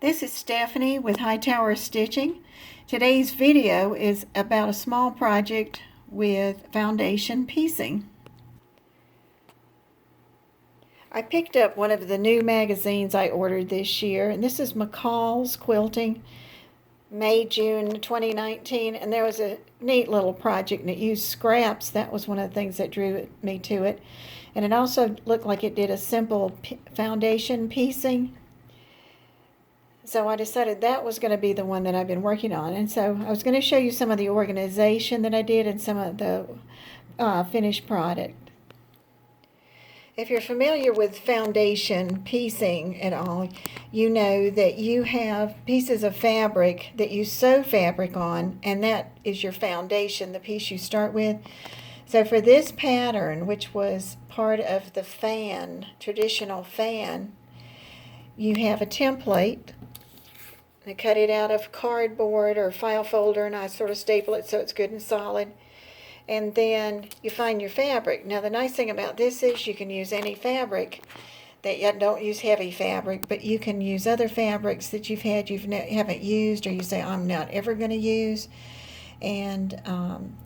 This is Stephanie with Hightower Stitching. Today's video is about a small project with foundation piecing. I picked up one of the new magazines I ordered this year, and this is McCall's Quilting, May, June 2019, and there was a neat little project and it used scraps. That was one of the things that drew me to it. And it also looked like it did a simple foundation piecing. So I decided that was going to be the one that I've been working on. And so I was going to show you some of the organization that I did and some of the finished product. If you're familiar with foundation piecing at all, you know that you have pieces of fabric that you sew fabric on, and that is your foundation, the piece you start with. So for this pattern, which was part of the fan, traditional fan, you have a template. I cut it out of cardboard or file folder, and I sort of staple it so it's good and solid. And then you find your fabric. Now the nice thing about this is you can use any fabric. That you don't use heavy fabric, but you can use other fabrics that you've had haven't used, or you say I'm not ever going to use, and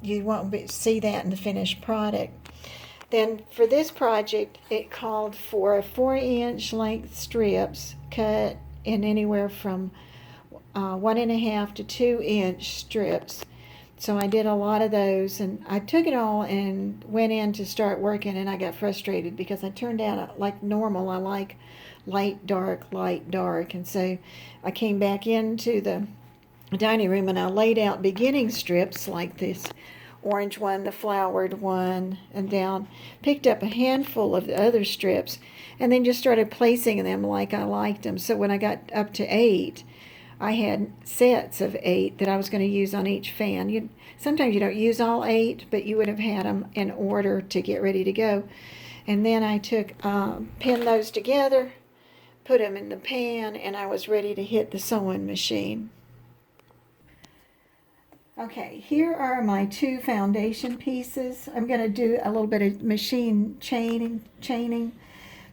you won't see that in the finished product. Then for this project, it called for 4-inch length strips cut in anywhere from 1.5 to 2-inch strips. So I did a lot of those, and I took it all and went in to start working, and I got frustrated because I turned out like normal. I like light, dark, and so I came back into the dining room and I laid out beginning strips like this orange one, the flowered one, and down, picked up a handful of the other strips, and then just started placing them like I liked them. So when I got up to 8, I had sets of 8 that I was going to use on each fan. Sometimes you don't use all 8, but you would have had them in order to get ready to go. And then I took, pinned those together, put them in the pan, and I was ready to hit the sewing machine. Okay, here are my 2 foundation pieces. I'm going to do a little bit of machine chaining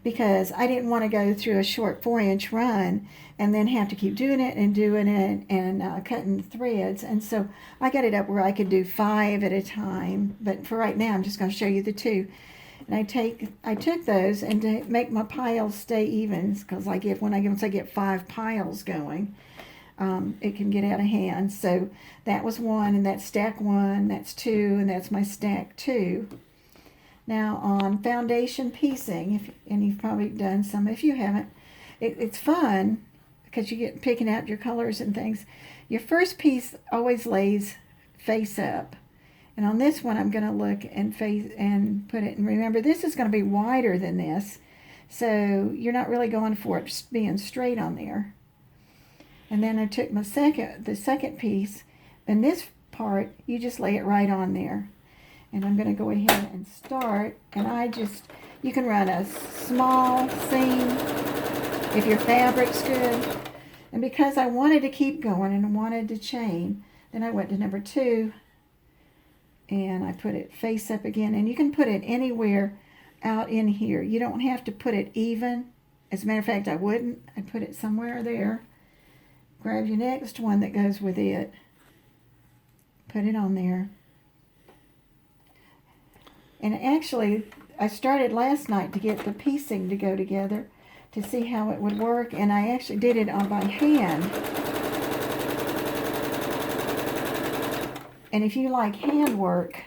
because I didn't want to go through a short 4-inch run and then have to keep doing it and cutting threads. And so I got it up where I could do 5 at a time. But for right now, I'm just going to show you the 2. And I took those, and to make my piles stay even, because once I get 5 piles going, it can get out of hand. So that was 1, and that's stack 1, that's 2, and that's my stack 2. Now on foundation piecing, and you've probably done some, if you haven't, it's fun because you get picking out your colors and things. Your first piece always lays face up, and on this one I'm going to look and put it. And remember, this is going to be wider than this, so you're not really going for it being straight on there. And then I took the second piece, and this part you just lay it right on there. And I'm going to go ahead and start, and you can run a small seam if your fabric's good. And because I wanted to keep going and I wanted to chain, then I went to number 2, and I put it face up again. And you can put it anywhere out in here. You don't have to put it even. As a matter of fact, I wouldn't. I'd put it somewhere there. Grab your next one that goes with it. Put it on there. And actually, I started last night to get the piecing to go together to see how it would work, and I actually did it by hand. And if you like handwork,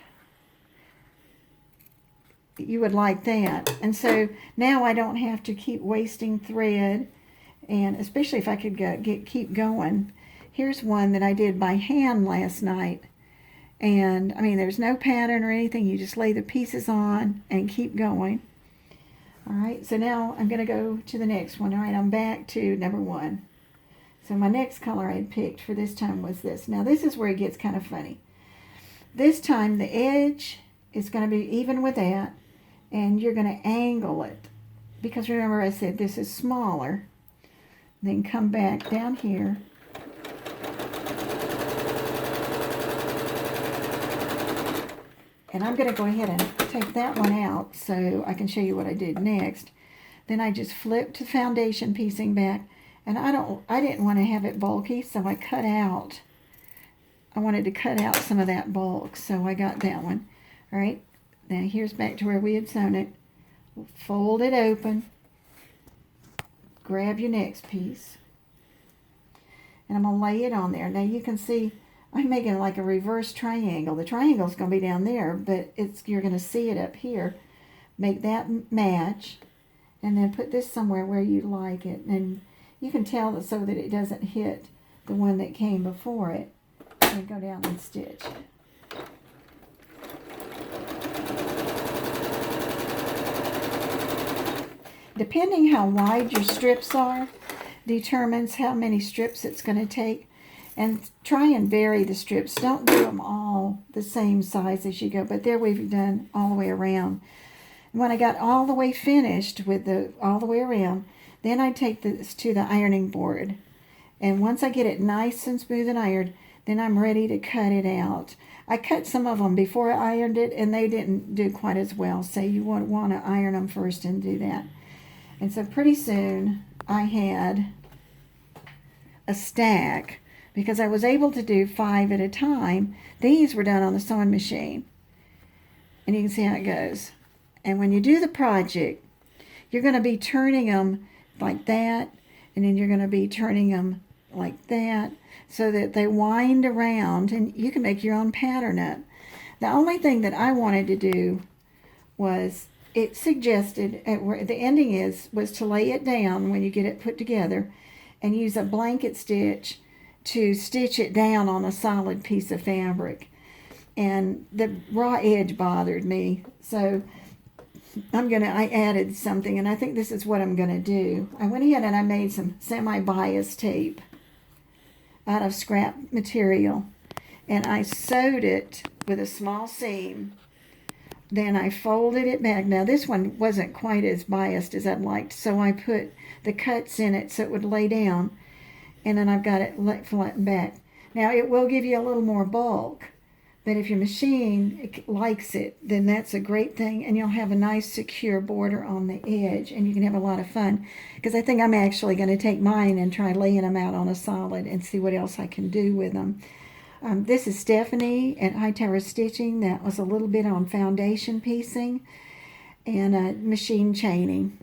you would like that. And so now I don't have to keep wasting thread, and especially if I could keep going. Here's one that I did by hand last night. And, I mean, there's no pattern or anything. You just lay the pieces on and keep going. All right, so now I'm going to go to the next one. All right, I'm back to number 1. So my next color I had picked for this time was this. Now, this is where it gets kind of funny. This time, the edge is going to be even with that, and you're going to angle it. Because remember, I said this is smaller. Then come back down here. And I'm going to go ahead and take that one out so I can show you what I did next. Then I just flipped the foundation piecing back And I didn't want to have it bulky, so I wanted to cut out some of that bulk, so I got that one. All right, now here's back to where we had sewn it. Fold it open, grab your next piece, and I'm going to lay it on there. Now you can see I'm making like a reverse triangle. The triangle's going to be down there, but you're going to see it up here. Make that match, and then put this somewhere where you like it. And you can tell that so that it doesn't hit the one that came before it. And go down and stitch. Depending how wide your strips are, determines how many strips it's going to take. And try and vary the strips. Don't do them all the same size as you go. But there we've done all the way around. When I got all the way finished with all the way around, then I take this to the ironing board. And once I get it nice and smooth and ironed, then I'm ready to cut it out. I cut some of them before I ironed it, and they didn't do quite as well. So you would want to iron them first and do that. And so pretty soon I had a stack, because I was able to do 5 at a time. These were done on the sewing machine. And you can see how it goes. And when you do the project, you're going to be turning them like that, and then you're going to be turning them like that, so that they wind around, and you can make your own pattern up. The only thing that I wanted to do was, it suggested, where the ending was to lay it down when you get it put together, and use a blanket stitch to stitch it down on a solid piece of fabric. And the raw edge bothered me, so I added something, and I think this is what I'm going to do. I went ahead and I made some semi-bias tape out of scrap material, and I sewed it with a small seam. Then I folded it back. Now this one wasn't quite as biased as I'd liked, so I put the cuts in it so it would lay down, and then I've got it flattened back. Now it will give you a little more bulk, but if your machine likes it, then that's a great thing, and you'll have a nice secure border on the edge, and you can have a lot of fun. Because I think I'm actually going to take mine and try laying them out on a solid and see what else I can do with them. This is Stephanie at Hightower Stitching. That was a little bit on foundation piecing and machine chaining.